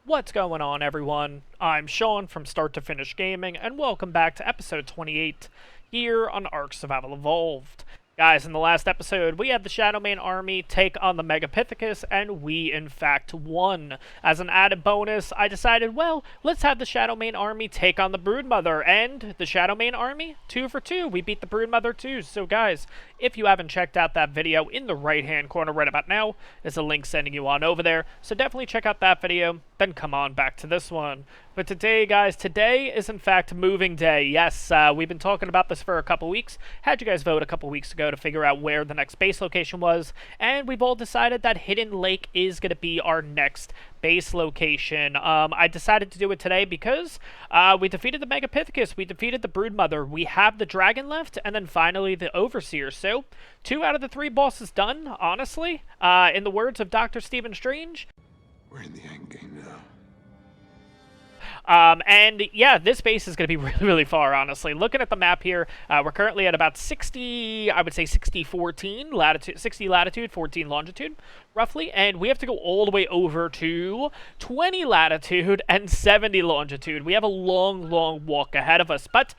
What's going on, everyone? I'm Sean from Start to Finish Gaming, and welcome back to episode 28 here on ARK Survival Evolved. Guys, in the last episode, we had the Shadowmane army take on the Megapithecus, and we, in fact, won. As an added bonus, I decided, well, let's have the Shadowmane army take on the Broodmother, and the Shadowmane army, 2 for 2. We beat the Broodmother too. So, guys, if you haven't checked out that video, in the right-hand corner right about now is a link sending you on over there. So definitely check out that video, then come on back to this one. But today, guys, today is in fact moving day. Yes, we've been talking about this for a couple weeks. Had you guys vote a couple weeks ago to figure out where the next base location was, and we've all decided that Hidden Lake is going to be our next base location. I decided to do it today because we defeated the Megapithecus, we defeated the Broodmother, we have the Dragon left, and then finally the Overseer. So, 2 out of the 3 bosses done, honestly. In the words of Dr. Stephen Strange, we're in the endgame now. And yeah, this base is going to be really, really far, honestly. Looking at the map here, we're currently at about 60, I would say 14 latitude, 60 latitude, 14 longitude, roughly. And we have to go all the way over to 20 latitude and 70 longitude. We have a long, long walk ahead of us. But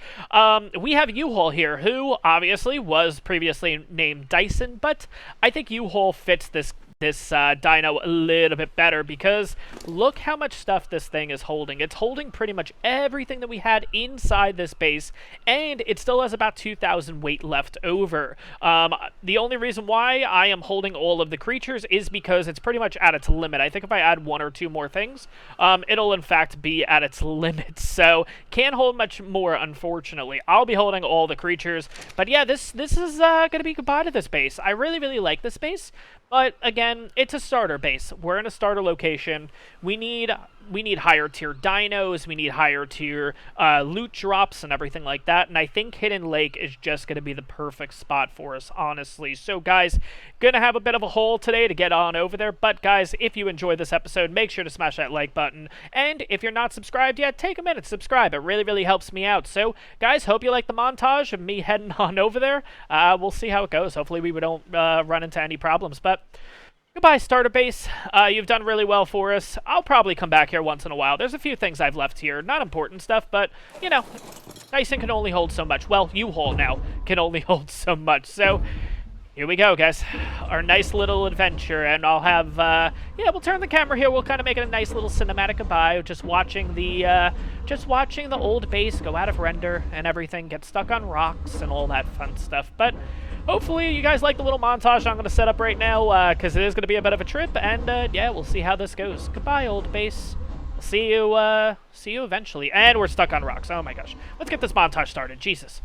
we have U-Haul here, who obviously was previously named Dyson. But I think U-Haul fits this dino a little bit better, because look how much stuff this thing is holding. It's holding pretty much everything that we had inside this base, and it still has about 2,000 weight left over. The only reason why I am holding all of the creatures is because it's pretty much at its limit. I think if I add 1 or 2 more things, it'll in fact be at its limit, so can't hold much more, unfortunately. I'll be holding all the creatures, but yeah, this is gonna be goodbye to this base. I really, really like this base, but again, it's a starter base. We're in a starter location. We need higher tier dinos. We need higher tier loot drops and everything like that. And I think Hidden Lake is just going to be the perfect spot for us, honestly. So, guys, gonna have a bit of a haul today to get on over there. But, guys, if you enjoyed this episode, make sure to smash that like button. And if you're not subscribed yet, take a minute to subscribe. It really, really helps me out. So, guys, hope you like the montage of me heading on over there. We'll see how it goes. Hopefully we don't run into any problems. But goodbye, starter base. You've done really well for us. I'll probably come back here once in a while. There's a few things I've left here. Not important stuff, but, you know, Dyson can only hold so much. Well, U-Haul now can only hold so much. So, here we go, guys. Our nice little adventure. And I'll have, yeah, we'll turn the camera here. We'll kind of make it a nice little cinematic goodbye. Just watching the old base go out of render and everything, get stuck on rocks and all that fun stuff. But hopefully you guys like the little montage I'm going to set up right now, because it is going to be a bit of a trip, and yeah, we'll see how this goes. Goodbye, old base. See you eventually. And we're stuck on rocks. Oh my gosh. Let's get this montage started. Jesus.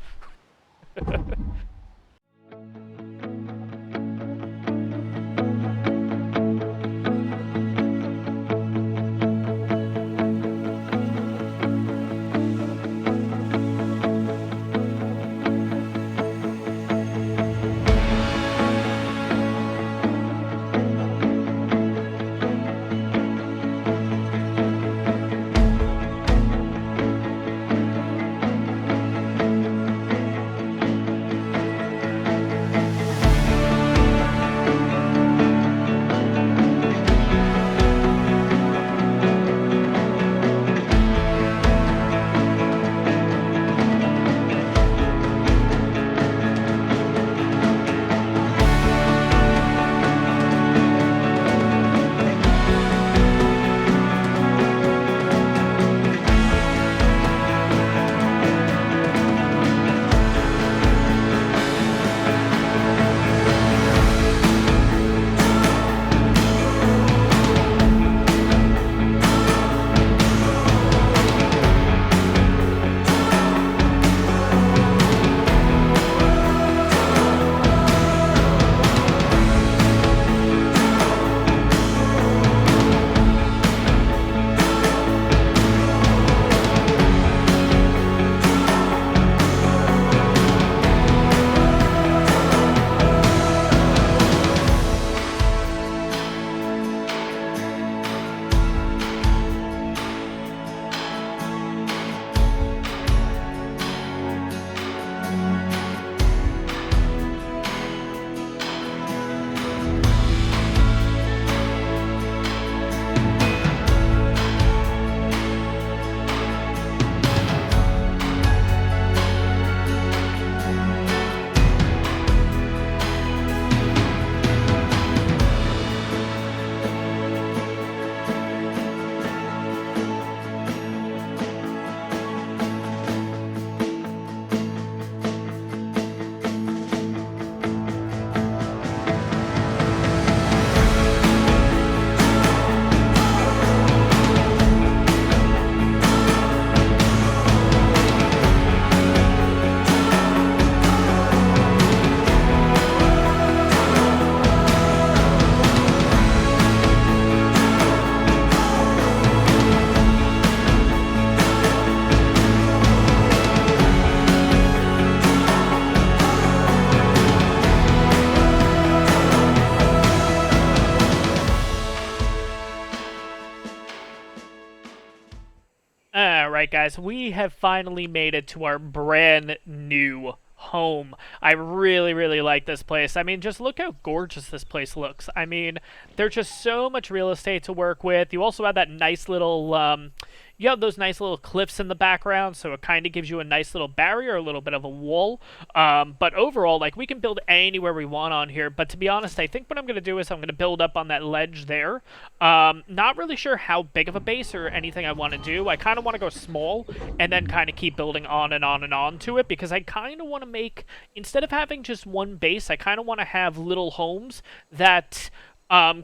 Alright guys, we have finally made it to our brand new home. I really like this place. I mean, just look how gorgeous this place looks. I mean, there's just so much real estate to work with. You also have that nice little, you have those nice little cliffs in the background, so it kind of gives you a nice little barrier, a little bit of a wall. But overall, like, we can build anywhere we want on here. But to be honest, I think what I'm going to do is I'm going to build up on that ledge there. Not really sure how big of a base or anything I want to do. I kind of want to go small and then kind of keep building on and on and on to it, because I kind of want to make, instead of having just one base, I kind of want to have little homes that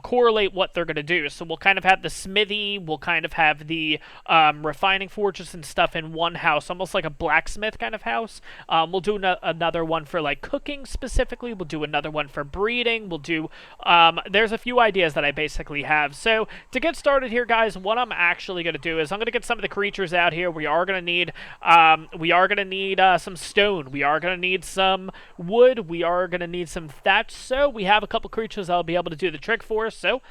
correlate what they're going to do. So we'll kind of have the smithy, we'll kind of have the refining fortress and stuff in one house, almost like a blacksmith kind of house. We'll do another one for like cooking specifically, we'll do another one for breeding, we'll do, there's a few ideas that I basically have. So to get started here, guys, what I'm actually going to do is I'm going to get some of the creatures out here. We are going to need, some stone, we are going to need some wood, we are going to need some thatch, so we have a couple creatures that'll be able to do the trick for us. So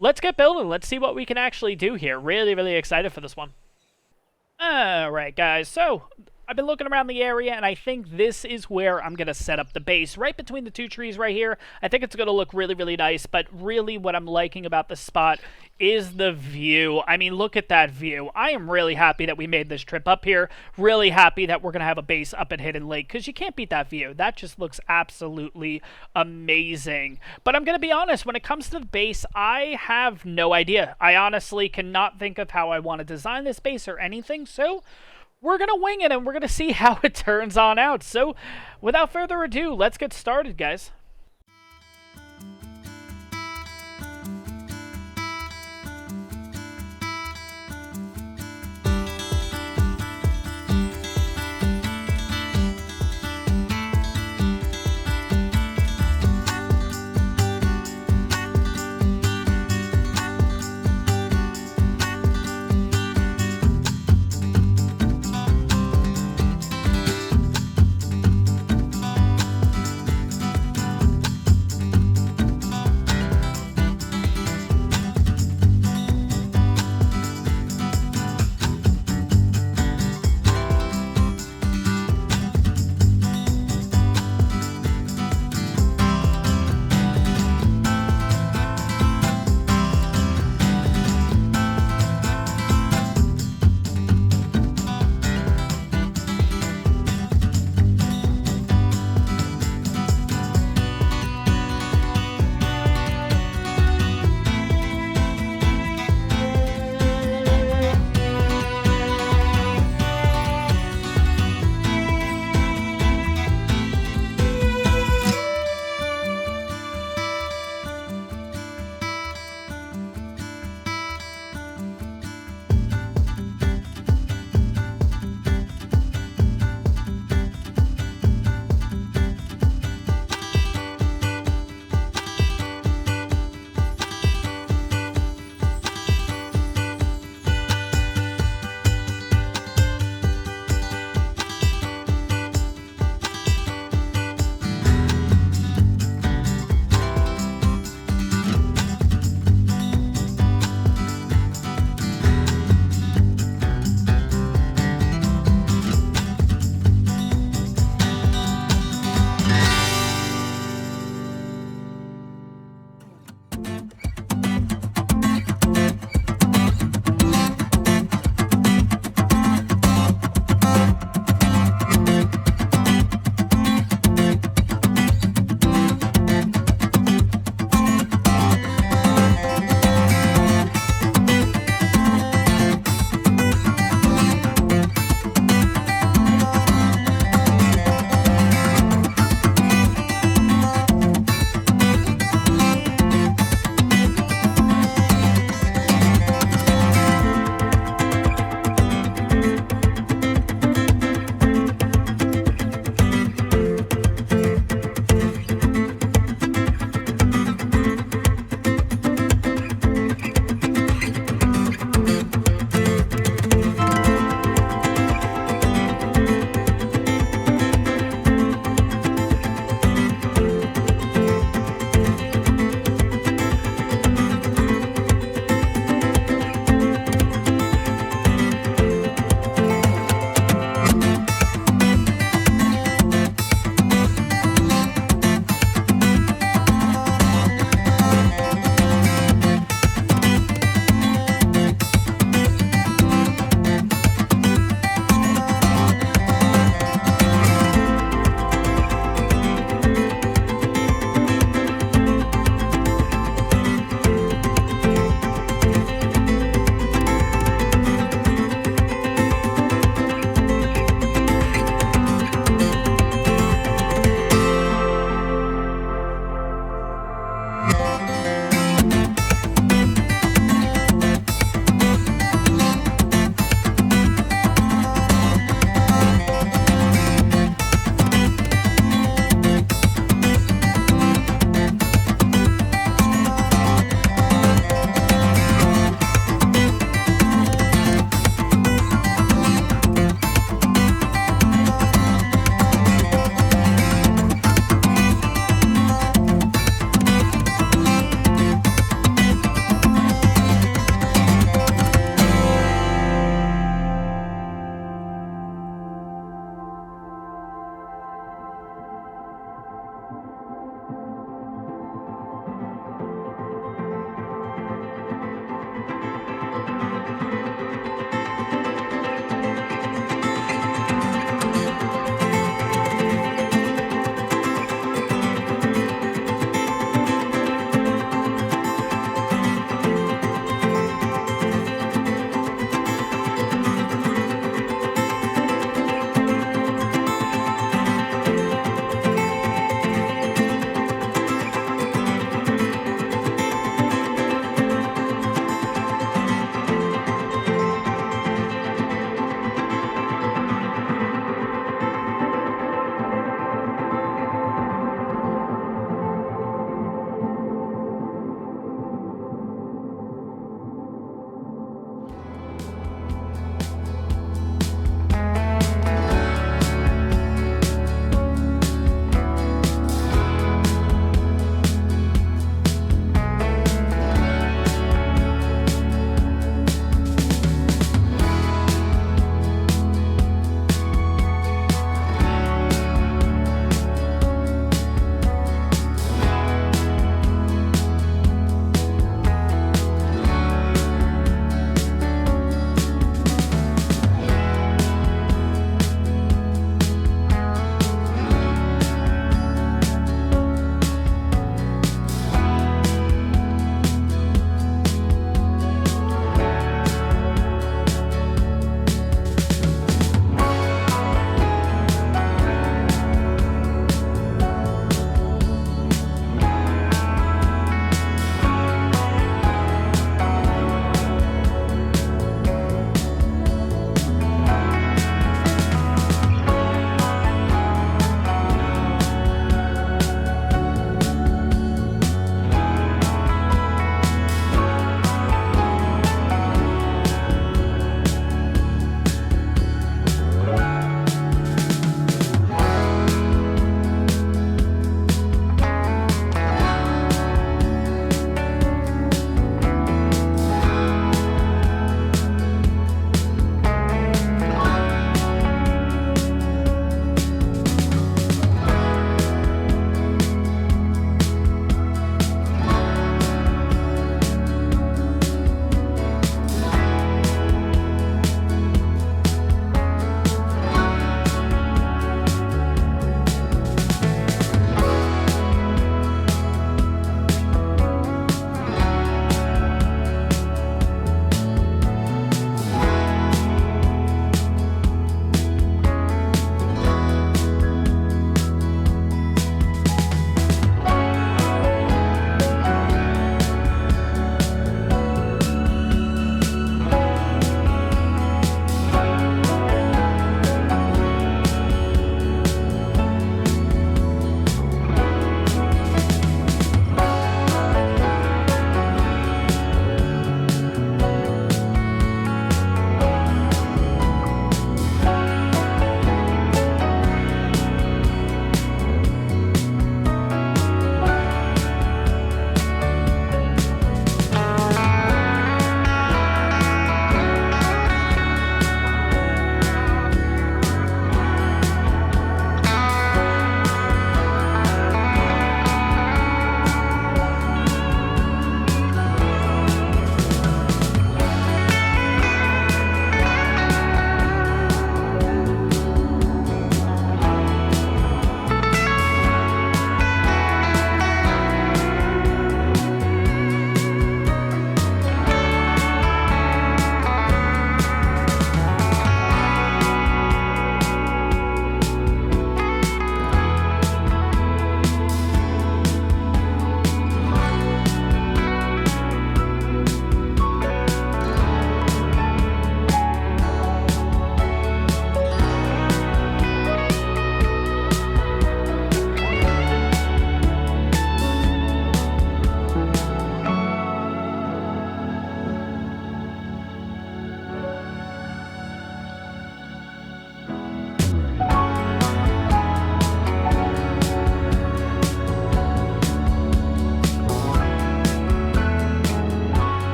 let's get building. Let's see what we can actually do here. Really excited for this one. Alright guys, so I've been looking around the area, and I think this is where I'm going to set up the base. Right between the two trees right here. I think it's going to look really nice, but really what I'm liking about this spot is the view. I mean, look at that view. I am really happy that we made this trip up here. Really happy that we're going to have a base up at Hidden Lake, because you can't beat that view. That just looks absolutely amazing. But I'm going to be honest, when it comes to the base, I have no idea. I honestly cannot think of how I want to design this base or anything, so we're going to wing it, and we're going to see how it turns on out. So, without further ado, let's get started, guys.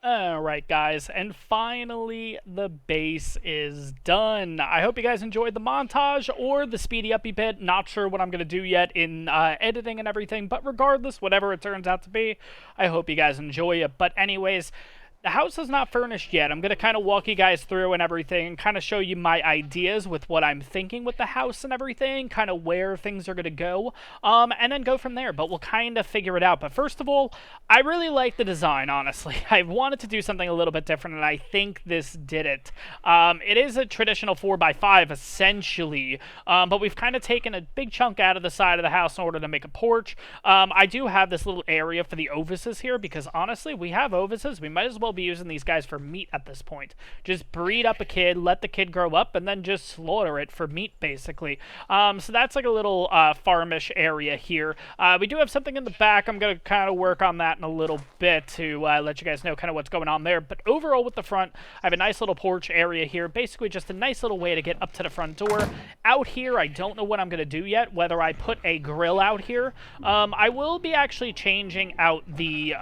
Alright guys, and finally the base is done. I hope you guys enjoyed the montage or the speedy uppy bit. Not sure what I'm going to do yet in editing and everything, but regardless, whatever it turns out to be, I hope you guys enjoy it. But anyways, the house is not furnished yet. I'm going to kind of walk you guys through and everything, and kind of show you my ideas with what I'm thinking with the house and everything, kind of where things are going to go, and then go from there. But we'll kind of figure it out. But first of all, I really like the design, honestly. I wanted to do something a little bit different, and I think this did it. It is a traditional 4x5, essentially, but we've kind of taken a big chunk out of the side of the house in order to make a porch. I do have this little area for the ovises here, because honestly, we have ovises. We might as well be using these guys for meat at this point. Just breed up a kid, let the kid grow up, and then just slaughter it for meat, basically. So that's like a little farmish area here. We do have something in the back. I'm going to kind of work on that in a little bit to let you guys know kind of what's going on there. But overall with the front, I have a nice little porch area here. Basically just a nice little way to get up to the front door. Out here, I don't know what I'm going to do yet, whether I put a grill out here. I will be actually changing out the...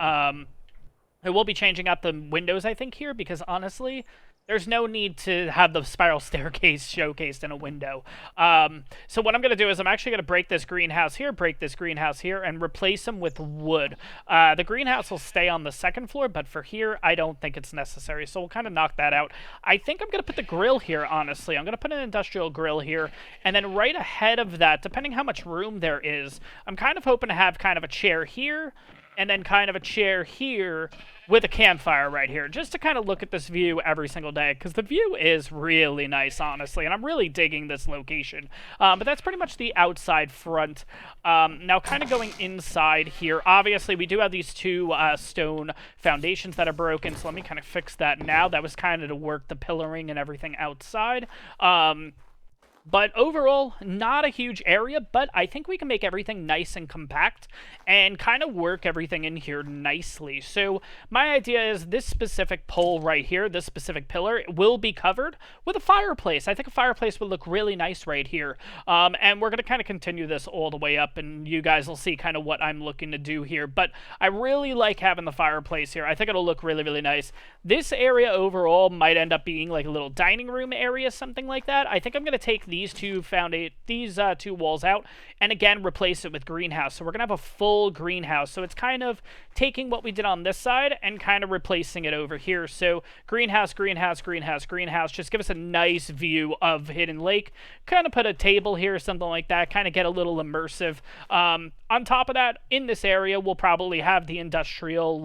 I will be changing out the windows, I think, here, because honestly, there's no need to have the spiral staircase showcased in a window. So what I'm going to do is I'm actually going to break this greenhouse here, and replace them with wood. The greenhouse will stay on the second floor, but for here, I don't think it's necessary, so we'll kind of knock that out. I think I'm going to put the grill here, honestly. I'm going to put an industrial grill here, and then right ahead of that, depending how much room there is, I'm kind of hoping to have kind of a chair here, and then kind of a chair here with a campfire right here, just to kind of look at this view every single day, because the view is really nice, honestly, and I'm really digging this location. But that's pretty much the outside front. Now, kind of going inside here, obviously, we do have these two stone foundations that are broken, so let me kind of fix that now. That was kind of to work the pillaring and everything outside. But overall, not a huge area, but I think we can make everything nice and compact and kind of work everything in here nicely. So my idea is this specific pole right here, this specific pillar, will be covered with a fireplace. I think a fireplace would look really nice right here. And we're going to kind of continue this all the way up, and you guys will see kind of what I'm looking to do here. But I really like having the fireplace here. I think it'll look really, really nice. This area overall might end up being like a little dining room area, something like that. I think I'm going to take these two walls out and again replace it with greenhouse. So we're gonna have a full greenhouse. So it's kind of taking what we did on this side and kind of replacing it over here. So greenhouse, greenhouse, greenhouse, greenhouse. Just give us a nice view of Hidden Lake. Kind of put a table here, something like that. Kind of get a little immersive. On top of that, in this area, we'll probably have the industrial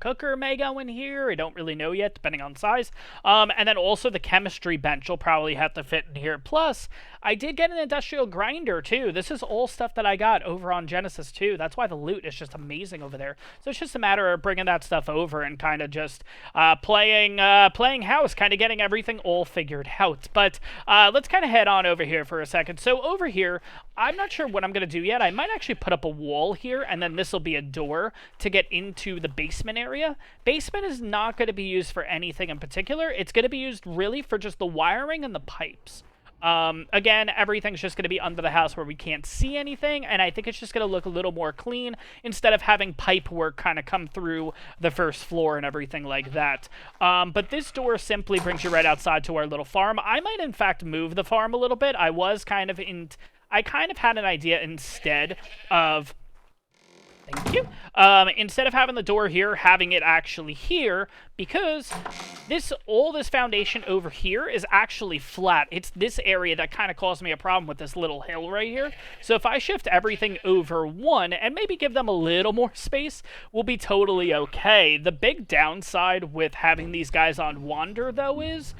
cooker may go in here. I don't really know yet, depending on size. And then also the chemistry bench will probably have to fit in here. Plus, I did get an industrial grinder, too. This is all stuff that I got over on Genesis, too. That's why the loot is just amazing over there. So it's just a matter of bringing that stuff over and kind of just playing house, kind of getting everything all figured out. But let's kind of head on over here for a second. So over here, I'm not sure what I'm going to do yet. I might actually put up a wall here, and then this will be a door to get into the basement area. Basement is not going to be used for anything in particular. It's going to be used really for just the wiring and the pipes. Again, everything's just going to be under the house where we can't see anything, and I think it's just going to look a little more clean instead of having pipe work kind of come through the first floor and everything like that. But this door simply brings you right outside to our little farm. I might, in fact, move the farm a little bit. I kind of had an idea instead of... Thank you. Instead of having the door here, having it actually here, because all this foundation over here is actually flat. It's this area that kind of caused me a problem with this little hill right here. So if I shift everything over one and maybe give them a little more space, we'll be totally okay. The big downside with having these guys on wander, though, is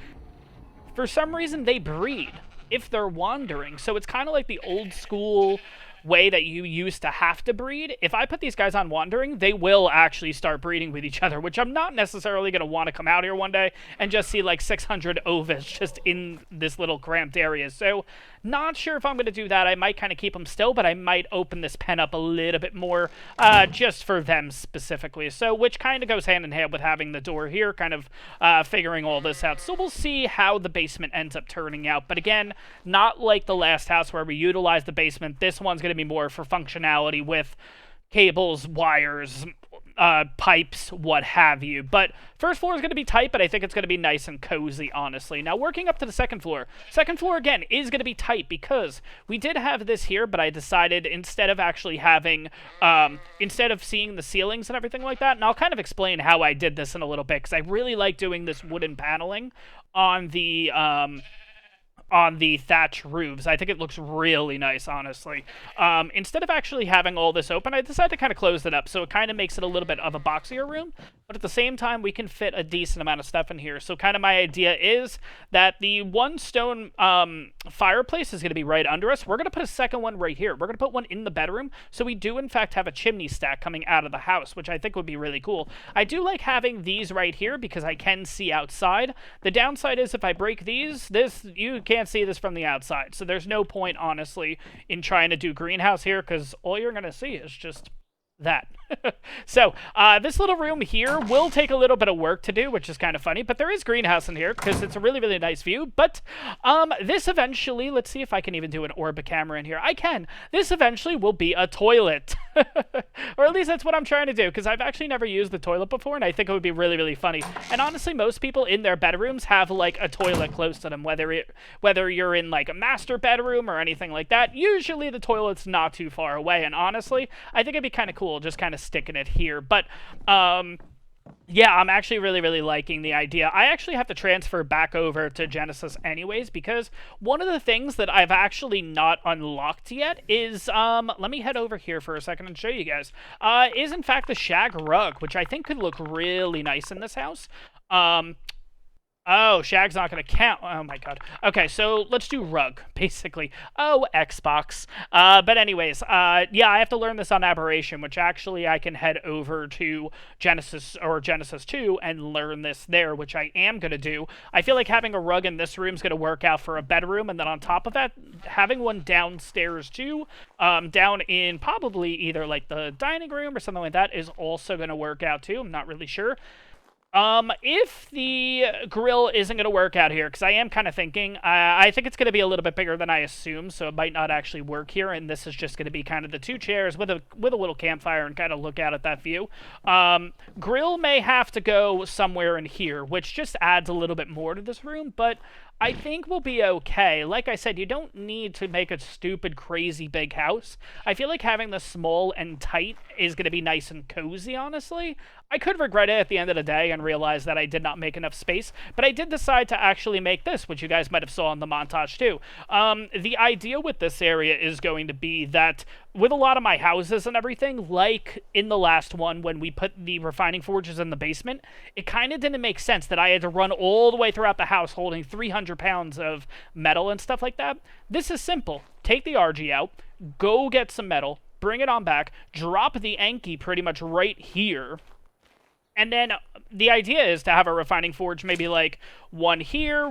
for some reason they breed if they're wandering. So it's kind of like the old school way that you used to have to breed. If I put these guys on wandering, they will actually start breeding with each other, which I'm not necessarily going to want to come out here one day and just see like 600 ovis just in this little cramped area. So not sure if I'm going to do that. I might kind of keep them still, but I might open this pen up a little bit more just for them specifically. So which kind of goes hand in hand with having the door here, kind of figuring all this out. So we'll see how the basement ends up turning out. But again, not like the last house where we utilized the basement. This one's going to be more for functionality with cables, wires, pipes, what have you. But first floor is going to be tight, but I think it's going to be nice and cozy, honestly. Now, working up to the second floor. Second floor, again, is going to be tight because we did have this here, but I decided instead of actually having, instead of seeing the ceilings and everything like that, and I'll kind of explain how I did this in a little bit, because I really like doing this wooden paneling on the thatch roofs. I think it looks really nice, honestly. Instead of actually having all this open, I decided to kind of close it up, so it kind of makes it a little bit of a boxier room, but at the same time, we can fit a decent amount of stuff in here. So kind of my idea is that the one stone fireplace is going to be right under us. We're going to put a second one right here. We're going to put one in the bedroom, so we do, in fact, have a chimney stack coming out of the house, which I think would be really cool. I do like having these right here because I can see outside. The downside is if I break these, you can't see this from the outside, so there's no point, honestly, in trying to do greenhouse here because all you're going to see is just that. So, this little room here will take a little bit of work to do, which is kind of funny, but there is greenhouse in here because it's a really, really nice view. But this eventually, let's see if I can even do an orb camera in here. I can. This eventually will be a toilet. Or at least that's what I'm trying to do, because I've actually never used the toilet before, and I think it would be really, really funny. And honestly, most people in their bedrooms have, like, a toilet close to them, whether you're in, like, a master bedroom or anything like that. Usually the toilet's not too far away, and honestly, I think it'd be kind of cool just kind of sticking it here. But, yeah, I'm actually really, really liking the idea. I actually have to transfer back over to Genesis anyways, because one of the things that I've actually not unlocked yet is, let me head over here for a second and show you guys, is in fact the shag rug, which I think could look really nice in this house. Oh, shag's not going to count. Oh, my God. Okay, so let's do rug, basically. Oh, Xbox. But anyways, yeah, I have to learn this on Aberration, which actually I can head over to Genesis or Genesis 2 and learn this there, which I am going to do. I feel like having a rug in this room is going to work out for a bedroom, and then on top of that, having one downstairs too, down in probably either like the dining room or something like that is also going to work out too. I'm not really sure. If the grill isn't going to work out here, because I am kind of thinking, I think it's going to be a little bit bigger than I assume, so it might not actually work here, and this is just going to be kind of the two chairs with a little campfire and kind of look out at that view. Grill may have to go somewhere in here, which just adds a little bit more to this room, but I think we'll be okay. Like I said, you don't need to make a stupid, crazy big house. I feel like having the small and tight is going to be nice and cozy, honestly. I could regret it at the end of the day and realize that I did not make enough space, but I did decide to actually make this, which you guys might have saw in the montage too. The idea with this area is going to be that with a lot of my houses and everything, like in the last one when we put the refining forges in the basement, it kind of didn't make sense that I had to run all the way throughout the house holding 300 pounds of metal and stuff like that. This is simple. Take the RG out, go get some metal, bring it on back, drop the Anki pretty much right here, and then the idea is to have a refining forge maybe like one here,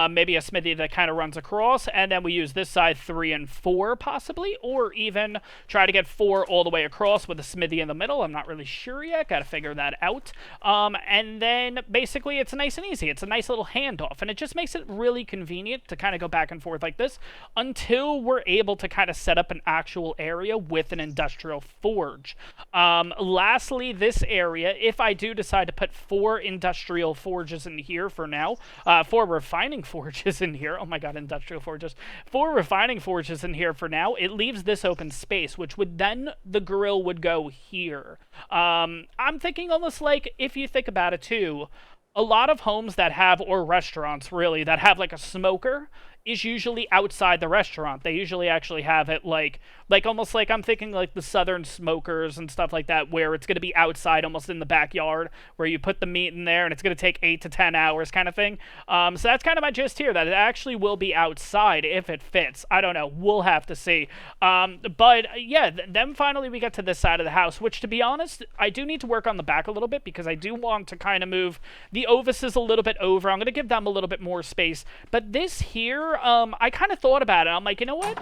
maybe a smithy that kind of runs across, and then we use this side 3 and 4 possibly, or even try to get 4 all the way across with a smithy in the middle. I'm not really sure yet. Got to figure that out. And then basically it's nice and easy. It's a nice little handoff, and it just makes it really convenient to kind of go back and forth like this until we're able to kind of set up an actual area with an industrial forge. Lastly, this area, if I do decide to put 4 industrial forges in here for now, 4 refining forges in here. Oh my God, industrial forges. 4 refining forges in here for now. It leaves this open space, which would then the grill would go here. I'm thinking almost like, if you think about it too, a lot of homes that have, or restaurants really, that have like a smoker is usually outside the restaurant. They usually actually have it like almost like, I'm thinking like the southern smokers and stuff like that, where it's going to be outside almost in the backyard, where you put the meat in there and it's going to take 8 to 10 hours kind of thing. So that's kind of my gist here, that it actually will be outside if it fits. I don't know. We'll have to see. But yeah, then finally we get to this side of the house, which to be honest, I do need to work on the back a little bit because I do want to kind of move the Ovises a little bit over. I'm going to give them a little bit more space. But this here, I kind of thought about it. I'm like, you know what?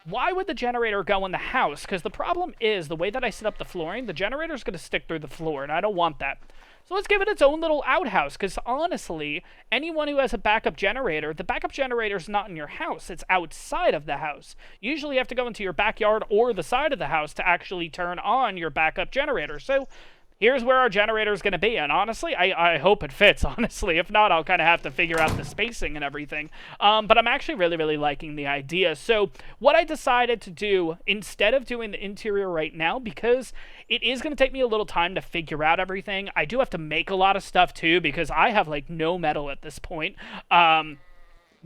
Why would the generator go in the house? Because the problem is, the way that I set up the flooring, the generator is going to stick through the floor, and I don't want that. So let's give it its own little outhouse, because honestly, anyone who has a backup generator, the backup generator is not in your house, it's outside of the house. Usually you have to go into your backyard or the side of the house to actually turn on your backup generator. So here's where our generator is going to be, and honestly, I hope it fits, honestly. If not, I'll kind of have to figure out the spacing and everything. But I'm actually really, really liking the idea. So what I decided to do, instead of doing the interior right now, because it is going to take me a little time to figure out everything, I do have to make a lot of stuff too, because I have, like, no metal at this point.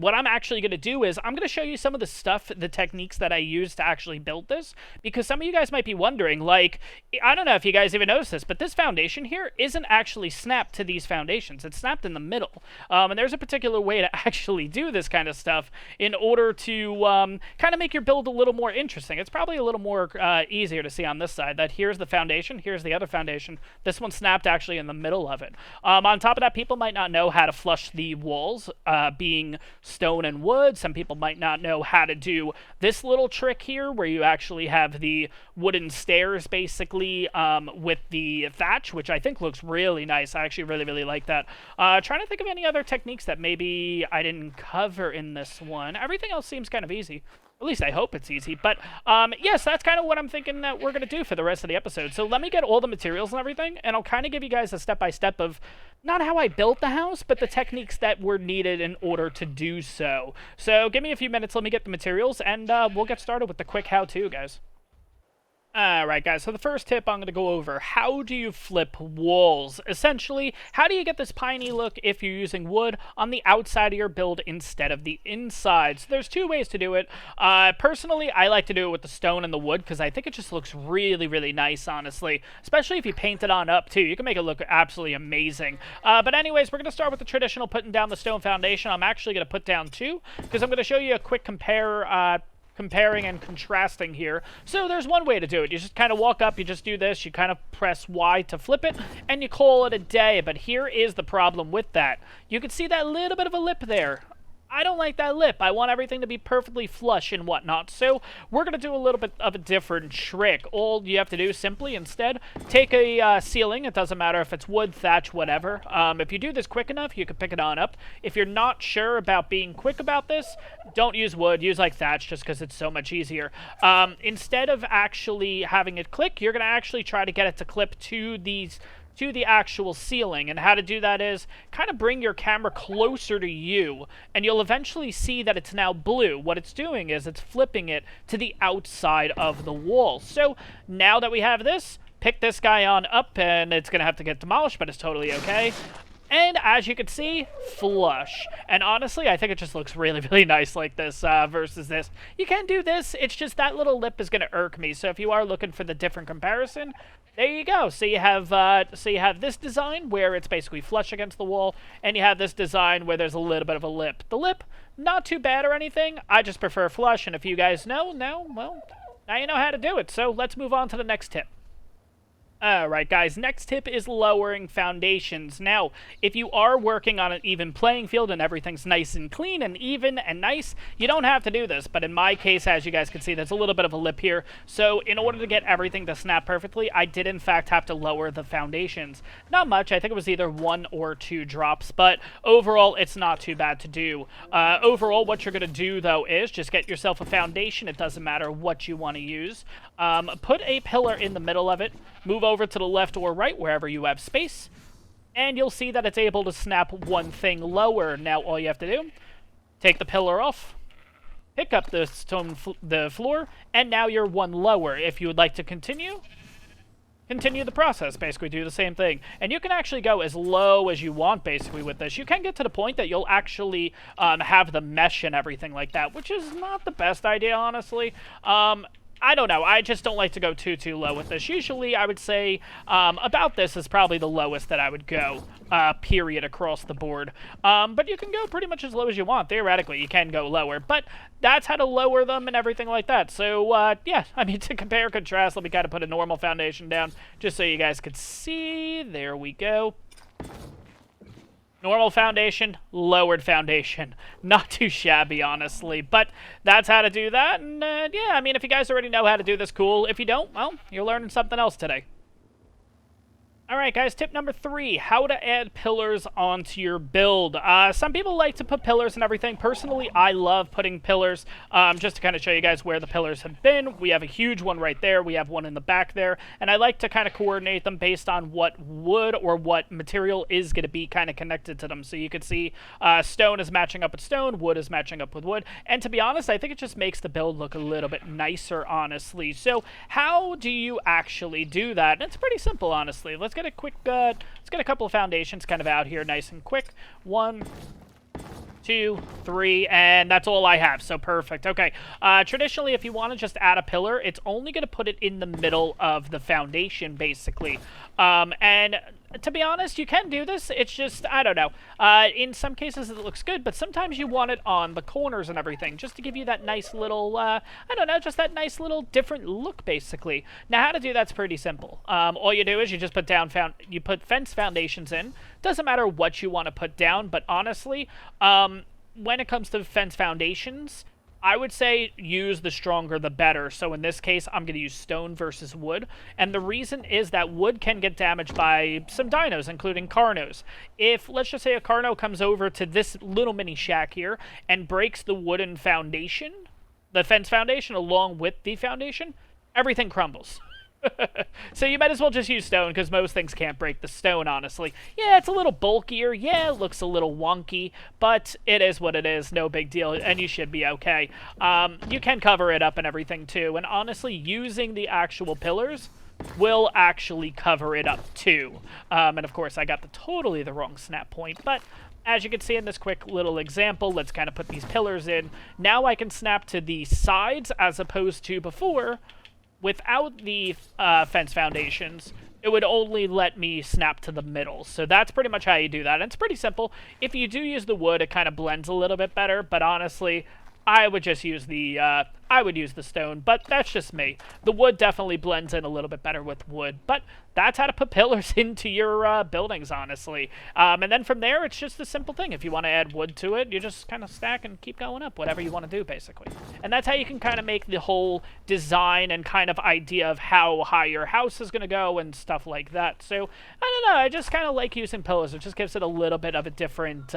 What I'm actually going to do is I'm going to show you some of the stuff, the techniques that I used to actually build this, because some of you guys might be wondering, like, I don't know if you guys even noticed this, but this foundation here isn't actually snapped to these foundations. It's snapped in the middle. And there's a particular way to actually do this kind of stuff in order to kind of make your build a little more interesting. It's probably a little more easier to see on this side, that here's the foundation, here's the other foundation. This one snapped actually in the middle of it. On top of that, people might not know how to flush the walls, being stone and wood. Some people might not know how to do this little trick here where you actually have the wooden stairs basically with the thatch, which I think looks really nice. I actually really, really like that. Trying to think of any other techniques that maybe I didn't cover in this one. Everything else seems kind of easy. At least I hope it's easy. But, yes, that's kind of what I'm thinking that we're going to do for the rest of the episode. So let me get all the materials and everything, and I'll kind of give you guys a step-by-step of not how I built the house, but the techniques that were needed in order to do so. So give me a few minutes, let me get the materials, and we'll get started with the quick how-to, guys. Alright guys, so the first tip I'm going to go over, how do you flip walls? Essentially, how do you get this piney look if you're using wood on the outside of your build instead of the inside? So there's two ways to do it. Personally, I like to do it with the stone and the wood because I think it just looks really, really nice, honestly. Especially if you paint it on up too. You can make it look absolutely amazing. But anyways, we're going to start with the traditional putting down the stone foundation. I'm actually going to put down two because I'm going to show you a quick comparing and contrasting here. So there's one way to do it. You just kind of walk up, you just do this, you kind of press Y to flip it, and you call it a day. But here is the problem with that. You can see that little bit of a lip there. I don't like that lip. I want everything to be perfectly flush and whatnot. So we're going to do a little bit of a different trick. All you have to do simply instead, take a ceiling. It doesn't matter if it's wood, thatch, whatever. If you do this quick enough, you can pick it on up. If you're not sure about being quick about this, don't use wood. Use like thatch just because it's so much easier. Instead of actually having it click, you're going to actually try to get it to clip to the actual ceiling. And how to do that is kind of bring your camera closer to you, and you'll eventually see that it's now blue. What it's doing is it's flipping it to the outside of the wall. So now that we have this, pick this guy on up, and it's going to have to get demolished, but it's totally okay. And as you can see, flush. And honestly, I think it just looks really, really nice like this versus this. You can do this. It's just that little lip is going to irk me. So if you are looking for the different comparison, there you go. So you have this design where it's basically flush against the wall, and you have this design where there's a little bit of a lip. The lip, not too bad or anything. I just prefer flush. And if you guys know, well, now you know how to do it. So let's move on to the next tip. Alright guys, next tip is lowering foundations. Now, if you are working on an even playing field and everything's nice and clean and even and nice, you don't have to do this. But in my case, as you guys can see, there's a little bit of a lip here. So in order to get everything to snap perfectly, I did in fact have to lower the foundations. Not much, I think it was either 1 or 2 drops, but overall, it's not too bad to do. Overall, what you're going to do though is just get yourself a foundation. It doesn't matter what you want to use. Put a pillar in the middle of it, move over to the left or right wherever you have space, and you'll see that it's able to snap one thing lower. Now all you have to do, take the pillar off, pick up the the floor, and now you're one lower. If you would like to continue the process, basically do the same thing. And you can actually go as low as you want basically with this. You can get to the point that you'll actually have the mesh and everything like that, which is not the best idea, honestly. I don't know. I just don't like to go too low with this. Usually, I would say about this is probably the lowest that I would go, period, across the board. But you can go pretty much as low as you want. Theoretically, you can go lower. But that's how to lower them and everything like that. So, yeah, I mean, to compare and contrast, let me kind of put a normal foundation down just so you guys could see. There we go. Normal foundation, lowered foundation. Not too shabby, honestly. But that's how to do that. And, yeah, I mean, if you guys already know how to do this, cool. If you don't, well, you're learning something else today. All right, guys, tip number 3, how to add pillars onto your build. Some people like to put pillars and everything. Personally, I love putting pillars, just to kind of show you guys where the pillars have been. We have a huge one right there. We have one in the back there. And I like to kind of coordinate them based on what wood or what material is going to be kind of connected to them. So you can see stone is matching up with stone, wood is matching up with wood. And to be honest, I think it just makes the build look a little bit nicer, honestly. So how do you actually do that? And it's pretty simple, honestly. Let's get a quick, let's get a couple of foundations kind of out here nice and quick. 1, 2, 3, and that's all I have, so perfect. Okay, traditionally, if you want to just add a pillar, it's only going to put it in the middle of the foundation, basically. And to be honest, you can do this. It's just, I don't know. In some cases, it looks good, but sometimes you want it on the corners and everything, just to give you that nice little, I don't know, just that nice little different look, basically. Now, how to do that's pretty simple. All you do is you just put down, you put fence foundations in. Doesn't matter what you want to put down, but honestly, when it comes to fence foundations, I would say use the stronger the better. So in this case, I'm going to use stone versus wood. And the reason is that wood can get damaged by some dinos, including Carnos. If, let's just say, a Carno comes over to this little mini shack here and breaks the wooden foundation, the fence foundation, along with the foundation, everything crumbles. So you might as well just use stone, because most things can't break the stone, honestly. Yeah, it's a little bulkier. Yeah, it looks a little wonky, but it is what it is. No big deal, and you should be okay. You can cover it up and everything, too. And honestly, using the actual pillars will actually cover it up, too. And of course, I got totally the wrong snap point, but as you can see in this quick little example, let's kind of put these pillars in. Now I can snap to the sides as opposed to before. Without the fence foundations, it would only let me snap to the middle. So that's pretty much how you do that. And it's pretty simple. If you do use the wood, it kind of blends a little bit better. But honestly, I would just use the stone, but that's just me. The wood definitely blends in a little bit better with wood, but that's how to put pillars into your buildings, honestly. And then from there, it's just a simple thing. If you want to add wood to it, you just kind of stack and keep going up, whatever you want to do, basically. And that's how you can kind of make the whole design and kind of idea of how high your house is going to go and stuff like that. So, I don't know, I just kind of like using pillars. It just gives it a little bit of a different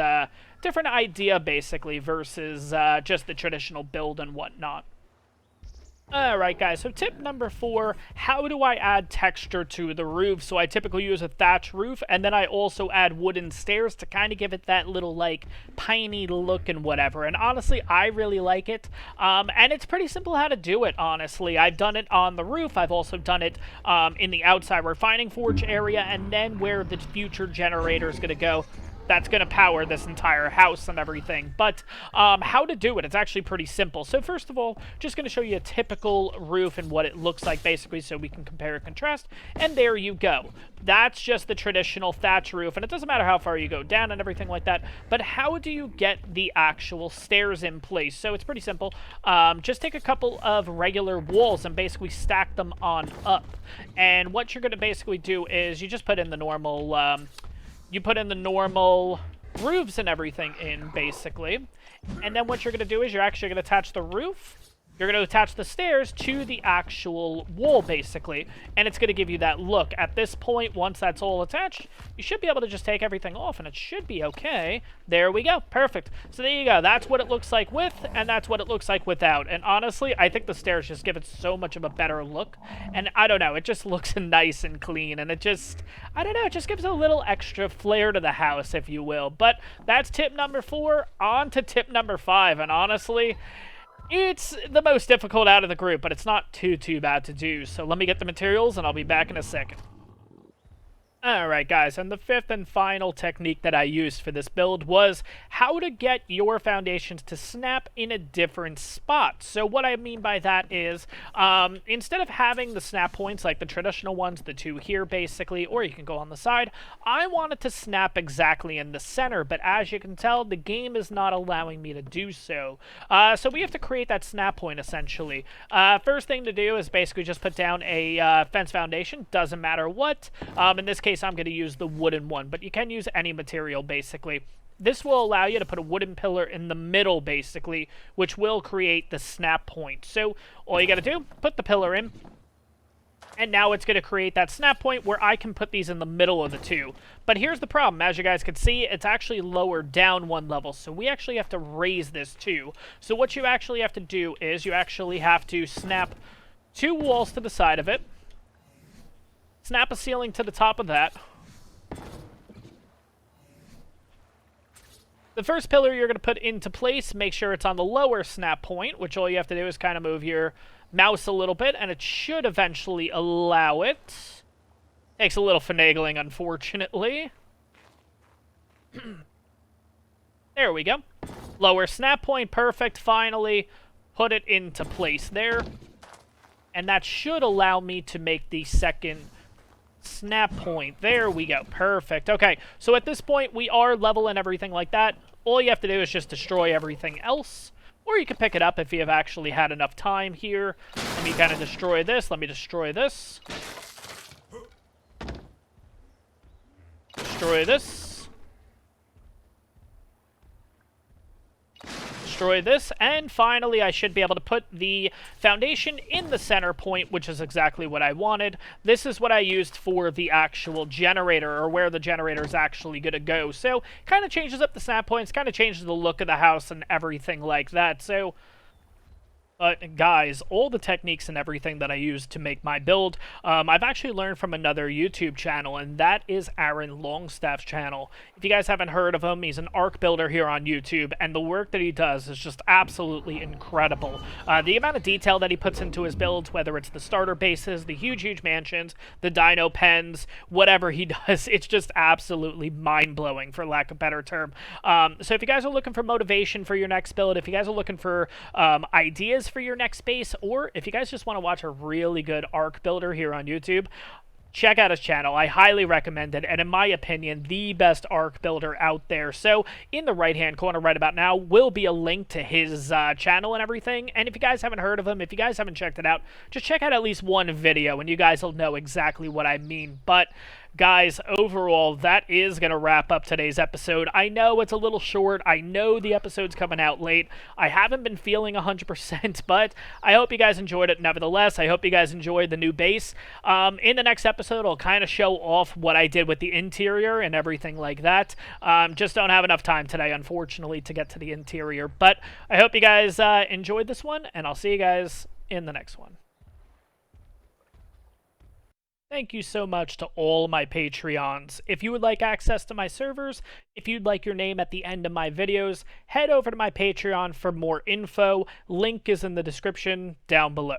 idea, basically, versus just the traditional build and whatnot. Alright guys, so tip number 4, how do I add texture to the roof? So I typically use a thatch roof, and then I also add wooden stairs to kind of give it that little, like, piney look and whatever. And honestly, I really like it. And it's pretty simple how to do it, honestly. I've done it on the roof. I've also done it in the outside refining forge area, and then where the future generator is going to go. That's going to power this entire house and everything. But how to do it, it's actually pretty simple. So first of all, just going to show you a typical roof and what it looks like, basically, so we can compare and contrast. And there you go. That's just the traditional thatch roof, and it doesn't matter how far you go down and everything like that. But how do you get the actual stairs in place? So it's pretty simple. Just take a couple of regular walls and basically stack them on up. And what you're going to basically do is you just put in the normal... you put in the normal roofs and everything in, basically. And then what you're going to do is you're actually going to attach the roof. You're going to attach the stairs to the actual wall, basically. And it's going to give you that look. At this point, once that's all attached, you should be able to just take everything off, and it should be okay. There we go. Perfect. So there you go. That's what it looks like with, and that's what it looks like without. And honestly, I think the stairs just give it so much of a better look. And I don't know, it just looks nice and clean, and it just, I don't know, it just gives a little extra flair to the house, if you will. But that's tip number 4. On to tip number 5, and honestly... it's the most difficult out of the group, but it's not too bad to do. So let me get the materials, and I'll be back in a second. Alright guys, and the 5th and final technique that I used for this build was how to get your foundations to snap in a different spot. So what I mean by that is, instead of having the snap points like the traditional ones, the 2 here basically, or you can go on the side, I wanted to snap exactly in the center, but as you can tell, the game is not allowing me to do so. So we have to create that snap point essentially. First thing to do is basically just put down a fence foundation, doesn't matter what. In this case, I'm going to use the wooden one, but you can use any material, basically. This will allow you to put a wooden pillar in the middle, basically, which will create the snap point. So, all you got to do, put the pillar in, And now it's going to create that snap point where I can put these in the middle of the two. But here's the problem. As you guys can see, it's actually lower down one level. So we actually have to raise this too. So what you actually have to do is you actually have to snap 2 walls to the side of it. Snap a ceiling to the top of that. The first pillar you're going to put into place, make sure it's on the lower snap point, which all you have to do is kind of move your mouse a little bit, and it should eventually allow it. Takes a little finagling, unfortunately. There we go. Lower snap point, perfect. Finally, put it into place there. And that should allow me to make the second snap point. There we go. Perfect. Okay, so at this point, we are level and everything like that. All you have to do is just destroy everything else. Or you can pick it up if you have actually had enough time here. Let me kind of destroy this. Let me destroy this. Destroy this. Destroy this. And finally, I should be able to put the foundation in the center point, which is exactly what I wanted. This is what I used for the actual generator, or where the generator is actually going to go. So, kind of changes up the snap points, kind of changes the look of the house and everything like that. So, guys, all the techniques and everything that I used to make my build, I've actually learned from another YouTube channel, and that is Aaron Longstaff's channel. If you guys haven't heard of him, he's an ARK builder here on YouTube, and the work that he does is just absolutely incredible. The amount of detail that he puts into his builds, whether it's the starter bases, the huge mansions, the dino pens, whatever he does, it's just absolutely mind-blowing, for lack of a better term. So if you guys are looking for motivation for your next build, if you guys are looking for ideas for your next base, or if you guys just want to watch a really good ARK builder here on YouTube, check out his channel. I highly recommend it, and in my opinion, the best ARK builder out there. So in the right-hand corner right about now will be a link to his channel and everything, and if you guys haven't heard of him, if you guys haven't checked it out, just check out at least one video, and you guys will know exactly what I mean. But guys, overall, that is going to wrap up today's episode. I know it's a little short. I know the episode's coming out late. I haven't been feeling 100%, but I hope you guys enjoyed it nevertheless. I hope you guys enjoyed the new base. In the next episode, I'll kind of show off what I did with the interior and everything like that. Just don't have enough time today, unfortunately, to get to the interior. But I hope you guys enjoyed this one, and I'll see you guys in the next one. Thank you so much to all my Patreons. If you would like access to my servers, if you'd like your name at the end of my videos, head over to my Patreon for more info. Link is in the description down below.